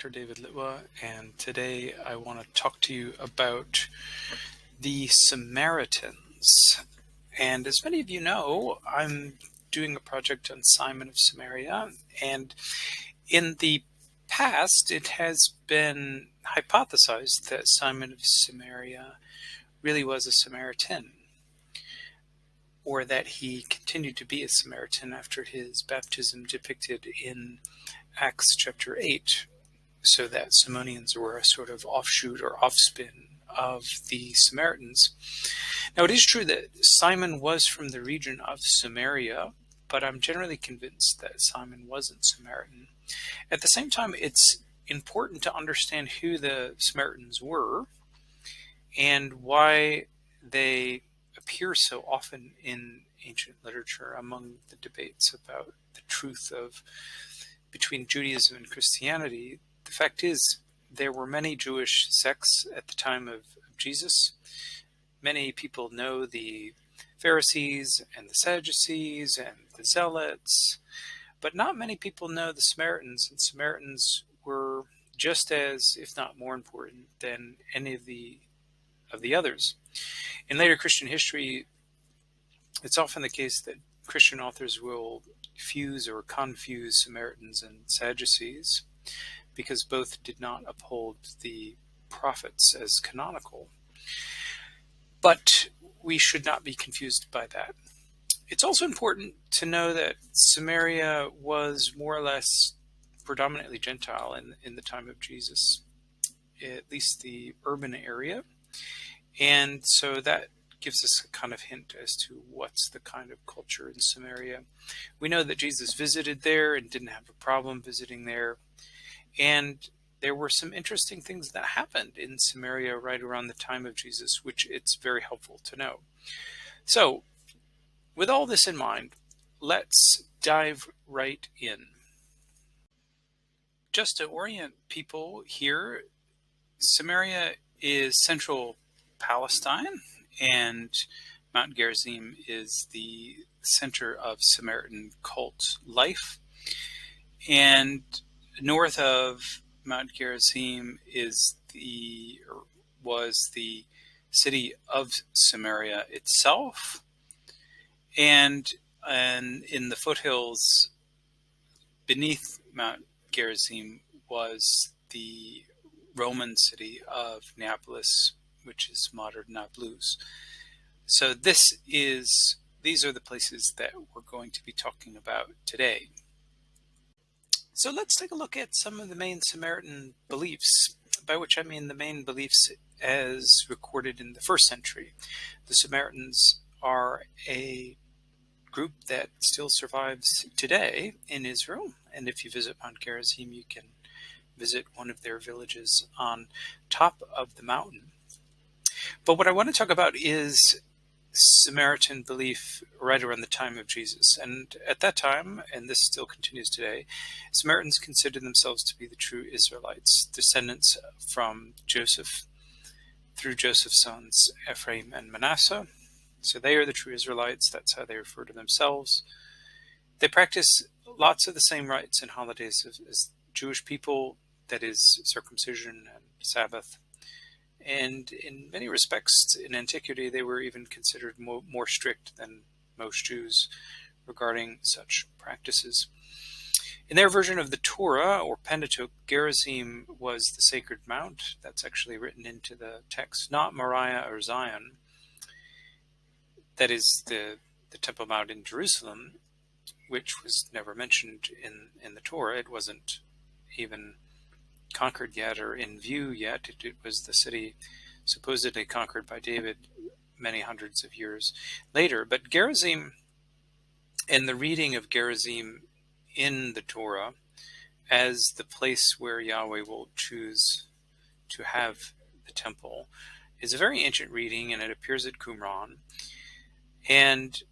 Dr. David Litwa, and today I want to talk to you about the Samaritans. And as many of you know, I'm doing a project on Simon of Samaria, and in the past it has been hypothesized that Simon of Samaria really was a Samaritan, or that he continued to be a Samaritan after his baptism depicted in Acts chapter 8. So that Simonians were a sort of offshoot or offspin of the Samaritans. Now, it is true that Simon was from the region of Samaria, but I'm generally convinced that Simon wasn't Samaritan. At the same time, it's important to understand who the Samaritans were and why they appear so often in ancient literature among the debates about the truth of between Judaism and Christianity. The fact is, there were many Jewish sects at the time of Jesus. Many people know the Pharisees and the Sadducees and the Zealots, but not many people know the Samaritans, and Samaritans were just as, if not more important, than any of the others. In later Christian history, it's often the case that Christian authors will fuse or confuse Samaritans and Sadducees, because both did not uphold the prophets as canonical. But we should not be confused by that. It's also important to know that Samaria was more or less predominantly Gentile in the time of Jesus, at least the urban area. And so that gives us a kind of hint as to what's the kind of culture in Samaria. We know that Jesus visited there and didn't have a problem visiting there. And there were some interesting things that happened in Samaria right around the time of Jesus, which it's very helpful to know. So, with all this in mind, let's dive right in. Just to orient people here, Samaria is central Palestine, and Mount Gerizim is the center of Samaritan cult life. And north of Mount Gerizim was the city of Samaria itself, and in the foothills beneath Mount Gerizim was the Roman city of Neapolis, which is modern Nablus. So these are the places that we're going to be talking about today. So let's take a look at some of the main Samaritan beliefs, by which I mean the main beliefs as recorded in the first century. The Samaritans are a group that still survives today in Israel, and if you visit Mount Gerizim, you can visit one of their villages on top of the mountain. But what I want to talk about is Samaritan belief right around the time of Jesus. And at that time, and this still continues today, Samaritans considered themselves to be the true Israelites, descendants from Joseph, through Joseph's sons, Ephraim and Manasseh. So they are the true Israelites. That's how they refer to themselves. They practice lots of the same rites and holidays as Jewish people, that is, circumcision and Sabbath. And in many respects, in antiquity, they were even considered more strict than most Jews regarding such practices. In their version of the Torah, or Pentateuch, Gerizim was the sacred mount. That's actually written into the text, not Moriah or Zion. That is the Temple Mount in Jerusalem, which was never mentioned in the Torah. It wasn't even conquered yet or in view yet. It was the city supposedly conquered by David many hundreds of years later. But Gerizim, and the reading of Gerizim in the Torah as the place where Yahweh will choose to have the temple, is a very ancient reading, and it appears at Qumran. And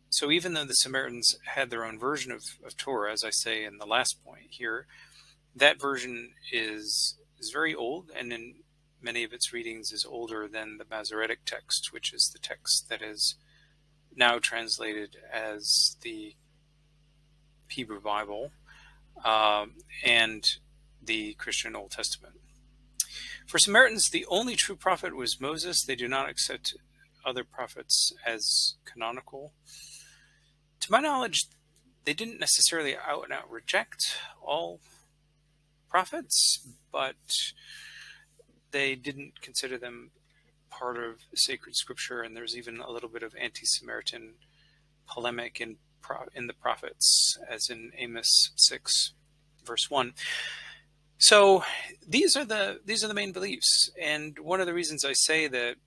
so even though the Samaritans had their own version of Torah, as I say in the last point here, that version is very old, and in many of its readings is older than the Masoretic text, which is the text that is now translated as the Hebrew Bible. And the Christian Old Testament. For Samaritans, the only true prophet was Moses. They do not accept other prophets as canonical. To my knowledge, they didn't necessarily out and out reject all prophets, but they didn't consider them part of sacred scripture, and there's even a little bit of anti-Samaritan polemic in the prophets, as in Amos 6, verse 1. So these are the main beliefs, and one of the reasons I say that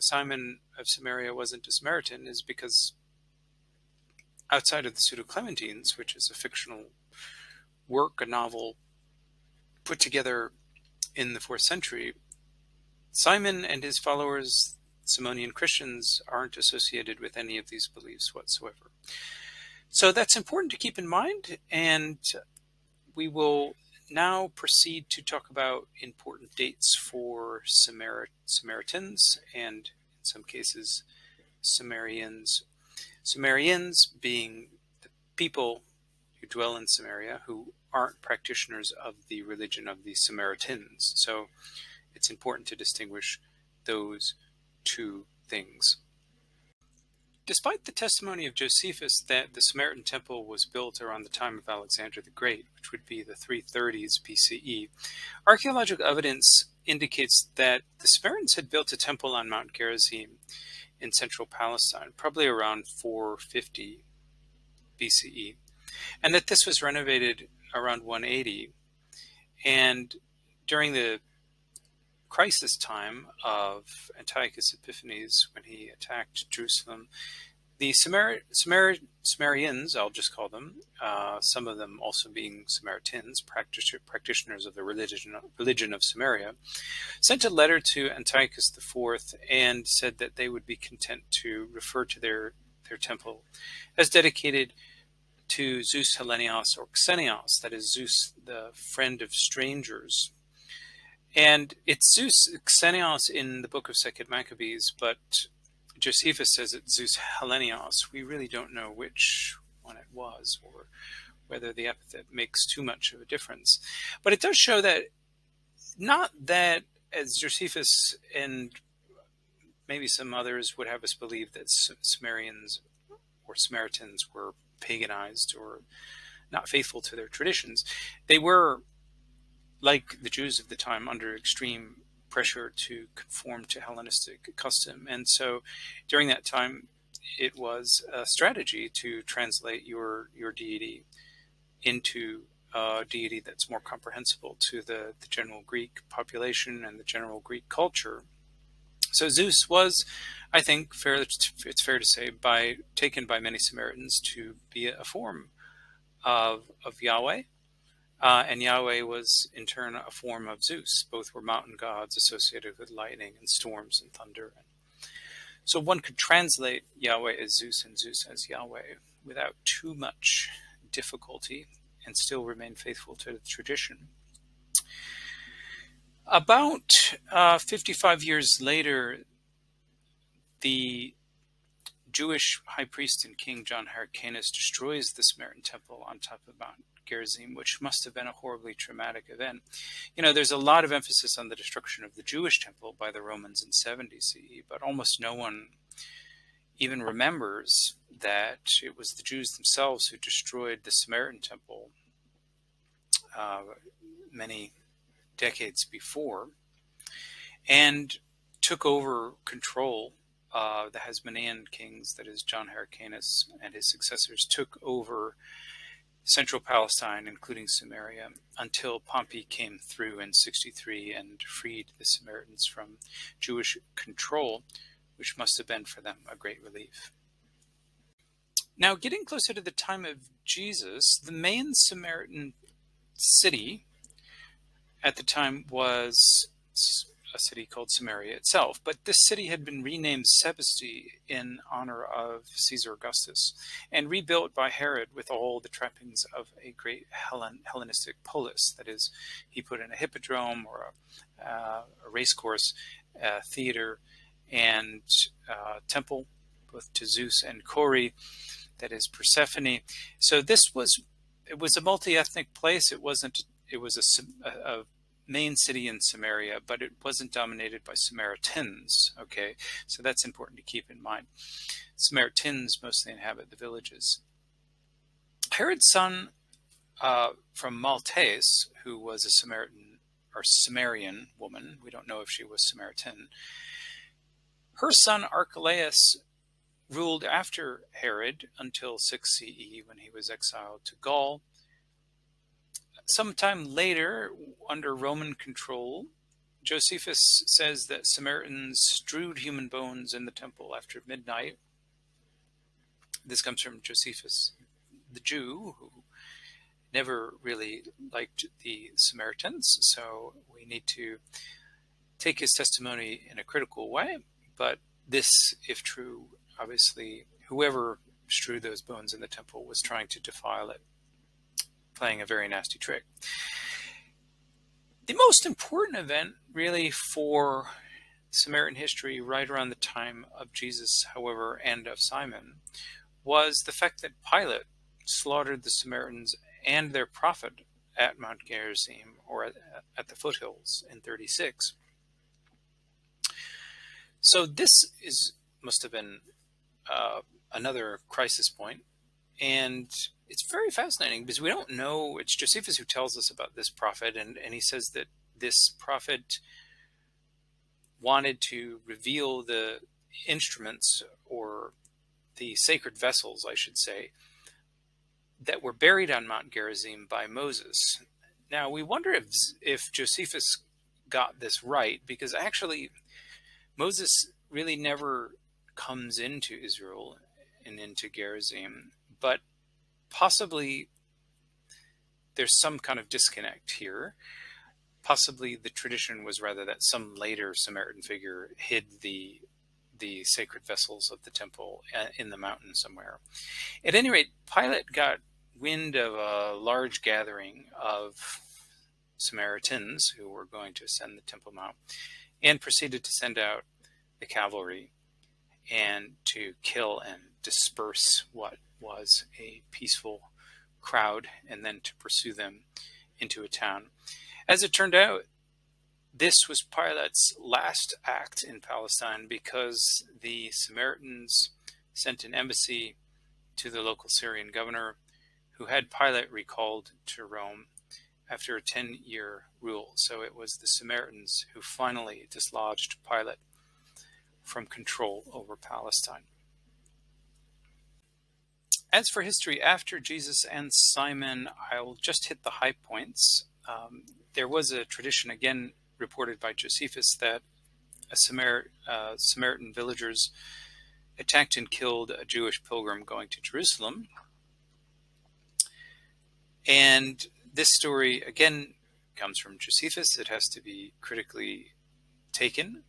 Simon of Samaria wasn't a Samaritan is because outside of the Pseudo-Clementines, which is a fictional work, a novel put together in the 4th century, Simon and his followers, Simonian Christians, aren't associated with any of these beliefs whatsoever. So that's important to keep in mind, and we will now proceed to talk about important dates for Samaritans, and in some cases Samarians. Samarians being the people who dwell in Samaria who aren't practitioners of the religion of the Samaritans. So it's important to distinguish those two things. Despite the testimony of Josephus that the Samaritan temple was built around the time of Alexander the Great, which would be the 330s BCE, archaeological evidence indicates that the Samaritans had built a temple on Mount Gerizim in central Palestine, probably around 450 BCE, and that this was renovated around 180. And during the crisis time of Antiochus Epiphanes, when he attacked Jerusalem, the Samaritans, I'll just call them, some of them also being Samaritans, practitioners of the religion of Samaria, sent a letter to Antiochus IV and said that they would be content to refer to their temple as dedicated to Zeus Hellenios or Xenios, that is Zeus, the friend of strangers. And it's Zeus Xenios in the book of 2nd Maccabees, but Josephus says it's Zeus Hellenios. We really don't know which one it was or whether the epithet makes too much of a difference. But it does show that, not that, as Josephus and maybe some others would have us believe, that Sumerians or Samaritans were paganized or not faithful to their traditions. They were, like the Jews of the time, under extreme pressure to conform to Hellenistic custom. And so during that time, it was a strategy to translate your deity into a deity that's more comprehensible to the general Greek population and the general Greek culture. So Zeus was, I think, it's fair to say, taken by many Samaritans to be a form of Yahweh. And Yahweh was, in turn, a form of Zeus. Both were mountain gods associated with lightning and storms and thunder. So one could translate Yahweh as Zeus and Zeus as Yahweh without too much difficulty and still remain faithful to the tradition. About 55 years later, the Jewish high priest and king John Hyrcanus destroys the Samaritan temple on top of Mount Gerizim, which must have been a horribly traumatic event. There's a lot of emphasis on the destruction of the Jewish temple by the Romans in 70 CE, but almost no one even remembers that it was the Jews themselves who destroyed the Samaritan temple many decades before and took over control. The Hasmonean kings, that is John Hyrcanus and his successors, took over central Palestine, including Samaria, until Pompey came through in 63 and freed the Samaritans from Jewish control, which must have been for them a great relief. Now, getting closer to the time of Jesus, the main Samaritan city at the time was a city called Samaria itself, but this city had been renamed Sebaste in honor of Caesar Augustus and rebuilt by Herod with all the trappings of a great Hellenistic polis. That is, he put in a hippodrome or a racecourse, a theater, and temple, both to Zeus and Kori, that is Persephone. So it was a multi-ethnic place. It wasn't it was a main city in Samaria, but it wasn't dominated by Samaritans. Okay, so that's important to keep in mind. Samaritans mostly inhabit the villages. Herod's son from Maltese, who was a Samaritan or Sumerian woman, we don't know if she was Samaritan, her son Archelaus ruled after Herod until 6 CE, when he was exiled to Gaul. Sometime later, under Roman control, Josephus says that Samaritans strewed human bones in the temple after midnight. This comes from Josephus, the Jew, who never really liked the Samaritans, so we need to take his testimony in a critical way. But this, if true, obviously whoever strewed those bones in the temple was trying to defile it, playing a very nasty trick. The most important event really for Samaritan history right around the time of Jesus, however, and of Simon, was the fact that Pilate slaughtered the Samaritans and their prophet at Mount Gerizim, or at the foothills, in 36. So this must have been another crisis point, and it's very fascinating because we don't know. It's Josephus who tells us about this prophet, and he says that this prophet wanted to reveal the instruments, or the sacred vessels, I should say, that were buried on Mount Gerizim by Moses. Now, we wonder if Josephus got this right, because actually Moses really never comes into Israel and into Gerizim, but possibly there's some kind of disconnect here. Possibly the tradition was rather that some later Samaritan figure hid the sacred vessels of the temple in the mountain somewhere. At any rate, Pilate got wind of a large gathering of Samaritans who were going to ascend the Temple Mount, and proceeded to send out the cavalry and to kill and disperse what was a peaceful crowd, and then to pursue them into a town. As it turned out, this was Pilate's last act in Palestine, because the Samaritans sent an embassy to the local Syrian governor, who had Pilate recalled to Rome after a 10-year rule. So it was the Samaritans who finally dislodged Pilate from control over Palestine. As for history after Jesus and Simon, I'll just hit the high points. There was a tradition, again reported by Josephus, that Samaritan villagers attacked and killed a Jewish pilgrim going to Jerusalem. And this story, again, comes from Josephus. It has to be critically taken.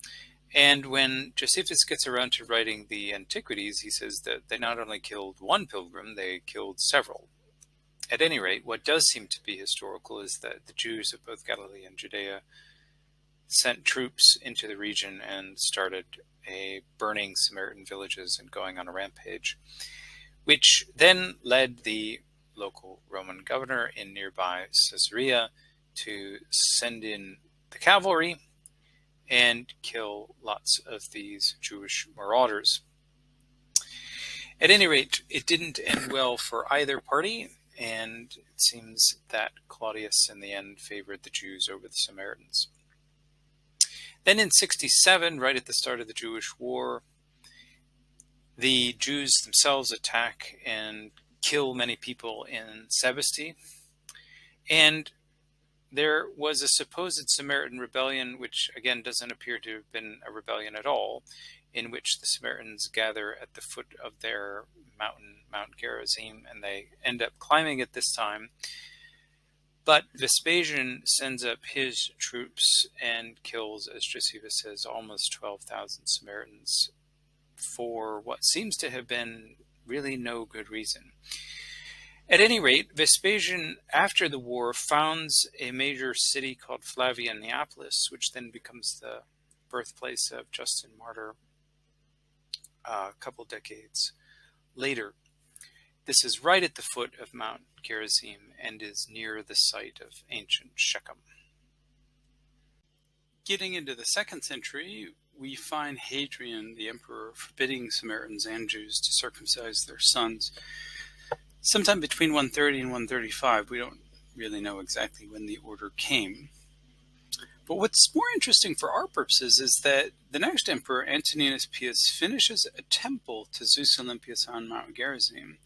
And when Josephus gets around to writing the Antiquities, he says that they not only killed one pilgrim, they killed several. At any rate, what does seem to be historical is that the Jews of both Galilee and Judea sent troops into the region and started burning Samaritan villages and going on a rampage, which then led the local Roman governor in nearby Caesarea to send in the cavalry and kill lots of these Jewish marauders. At any rate, it didn't end well for either party, and it seems that Claudius in the end favored the Jews over the Samaritans. Then in 67, right at the start of the Jewish War, the Jews themselves attack and kill many people in Sebaste. And there was a supposed Samaritan rebellion, which again doesn't appear to have been a rebellion at all, in which the Samaritans gather at the foot of their mountain, Mount Gerizim, and they end up climbing it this time. But Vespasian sends up his troops and kills, as Josephus says, almost 12,000 Samaritans for what seems to have been really no good reason. At any rate, Vespasian, after the war, founds a major city called Flavia Neapolis, which then becomes the birthplace of Justin Martyr a couple decades later. This is right at the foot of Mount Gerizim and is near the site of ancient Shechem. Getting into the 2nd century, we find Hadrian, the emperor, forbidding Samaritans and Jews to circumcise their sons. Sometime between 130 and 135, we don't really know exactly when the order came. But what's more interesting for our purposes is that the next emperor, Antoninus Pius, finishes a temple to Zeus Olympius on Mount Gerizim,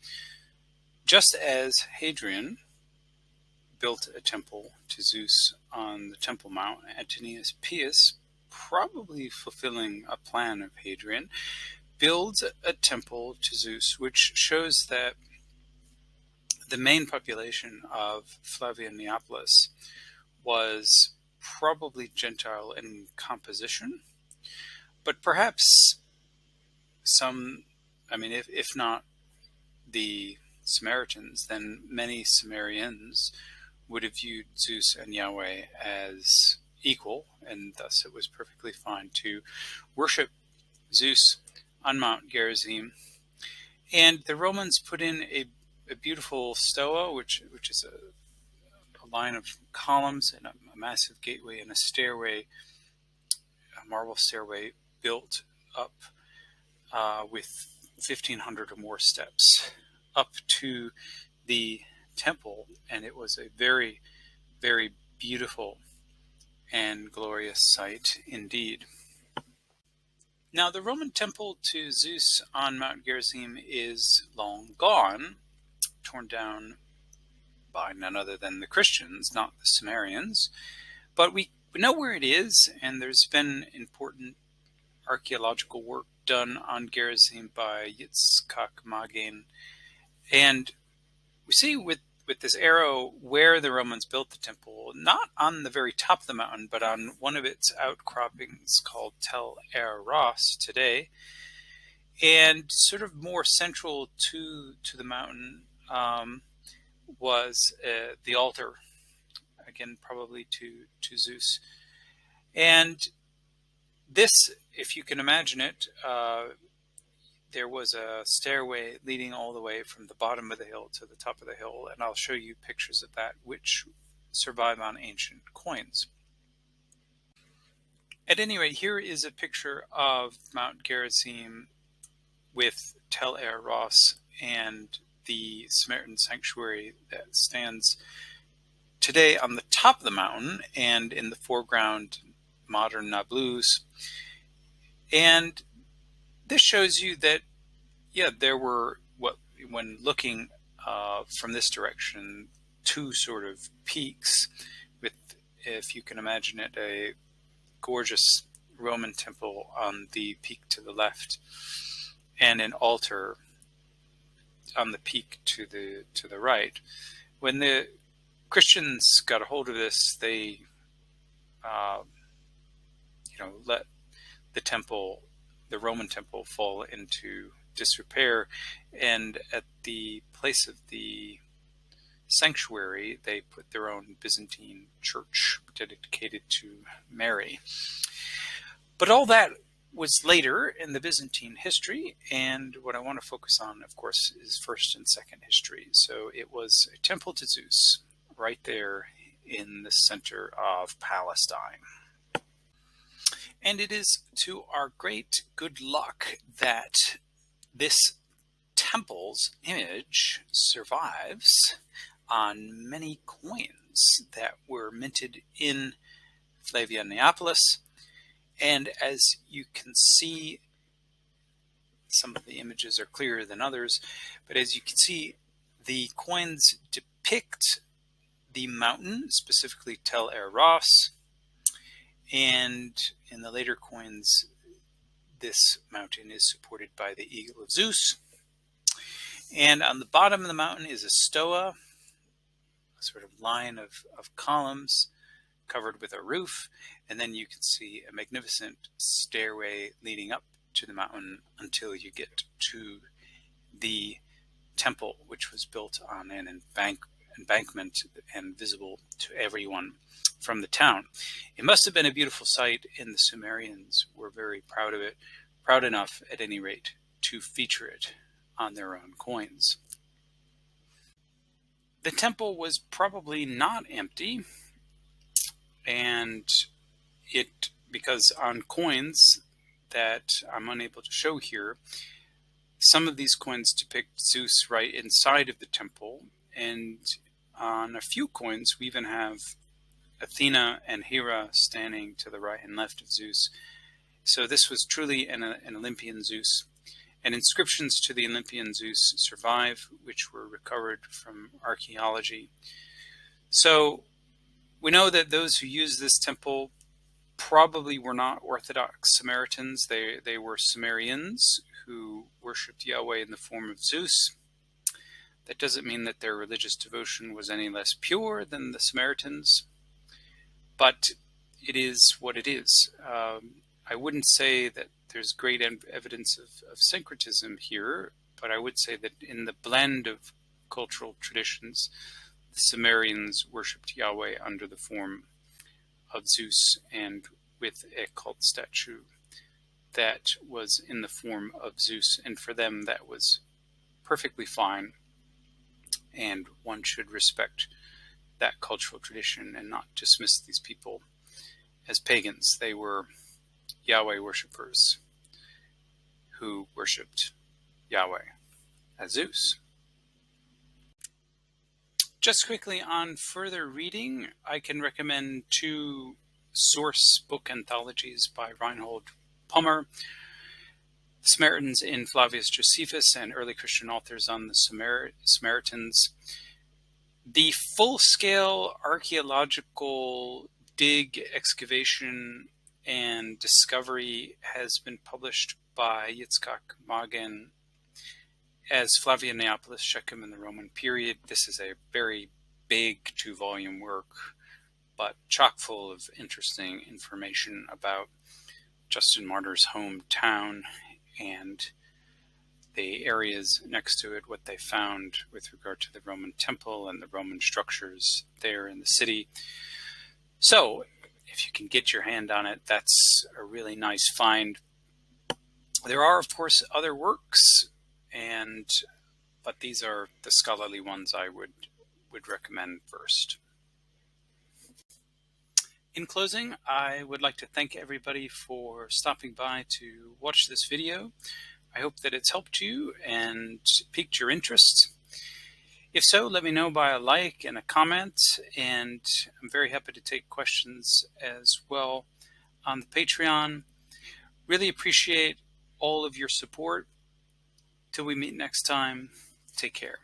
just as Hadrian built a temple to Zeus on the Temple Mount. Antoninus Pius, probably fulfilling a plan of Hadrian, builds a temple to Zeus, which shows that the main population of Flavia Neapolis was probably Gentile in composition, but perhaps some, if not the Samaritans, then many Sumerians would have viewed Zeus and Yahweh as equal, and thus it was perfectly fine to worship Zeus on Mount Gerizim. And the Romans put in a beautiful stoa, which is a line of columns and a massive gateway and a stairway, a marble stairway built up with 1,500 or more steps up to the temple, and it was a very, very beautiful and glorious sight indeed. Now, the Roman temple to Zeus on Mount Gerizim is long gone, torn down by none other than the Christians, not the Sumerians. But we know where it is, and there's been important archaeological work done on Gerizim by Yitzhak Magin. And we see with this arrow where the Romans built the temple, not on the very top of the mountain, but on one of its outcroppings called Tel Er Ros today. And sort of more central to the mountain was the altar, again probably to Zeus. And this, if you can imagine it, there was a stairway leading all the way from the bottom of the hill to the top of the hill, and I'll show you pictures of that which survive on ancient coins. At any rate, here is a picture of Mount Gerizim with Tel Er Ros and the Samaritan sanctuary that stands today on the top of the mountain, and in the foreground modern Nablus. And this shows you that, there were, when looking from this direction, two sort of peaks with, if you can imagine it, a gorgeous Roman temple on the peak to the left and an altar on the peak to the right. When the Christians got a hold of this, they let the temple, the Roman temple, fall into disrepair, and at the place of the sanctuary they put their own Byzantine church dedicated to Mary. But all that was later in the Byzantine history, and what I want to focus on, of course, is first and second history. So it was a temple to Zeus right there in the center of Palestine. And it is to our great good luck that this temple's image survives on many coins that were minted in Flavia Neapolis. And as you can see, some of the images are clearer than others, but as you can see, the coins depict the mountain, specifically Tel Er Ros, and in the later coins, this mountain is supported by the eagle of Zeus. And on the bottom of the mountain is a stoa, a sort of line of columns covered with a roof, and then you can see a magnificent stairway leading up to the mountain until you get to the temple, which was built on an embankment and visible to everyone from the town. It must have been a beautiful sight, and the Sumerians were very proud of it, proud enough at any rate to feature it on their own coins. The temple was probably not empty, and because on coins that I'm unable to show here, some of these coins depict Zeus right inside of the temple, and on a few coins we even have Athena and Hera standing to the right and left of Zeus. So this was truly an Olympian Zeus. And inscriptions to the Olympian Zeus survive, which were recovered from archaeology. So we know that those who used this temple probably were not Orthodox Samaritans. They were Sumerians who worshipped Yahweh in the form of Zeus. That doesn't mean that their religious devotion was any less pure than the Samaritans, but it is what it is. I wouldn't say that there's great evidence of syncretism here, but I would say that in the blend of cultural traditions, the Sumerians worshipped Yahweh under the form of Zeus and with a cult statue that was in the form of Zeus, and for them that was perfectly fine, and one should respect that cultural tradition and not dismiss these people as pagans. They were Yahweh worshippers who worshipped Yahweh as Zeus. Just quickly on further reading, I can recommend two source book anthologies by Reinhold Pommer, Samaritans in Flavius Josephus, and Early Christian Authors on the Samaritans. The full-scale archaeological dig, excavation, and discovery has been published by Yitzhak Magen as Flavia Neapolis, Shechem in the Roman Period. This is a very big 2-volume work, but chock full of interesting information about Justin Martyr's hometown and the areas next to it, what they found with regard to the Roman temple and the Roman structures there in the city. So if you can get your hand on it, that's a really nice find. There are, of course, other works, but these are the scholarly ones I would recommend first. In closing, I would like to thank everybody for stopping by to watch this video. I hope that it's helped you and piqued your interest. If so, let me know by a like and a comment, and I'm very happy to take questions as well on the Patreon. Really appreciate all of your support. Till we meet next time, take care.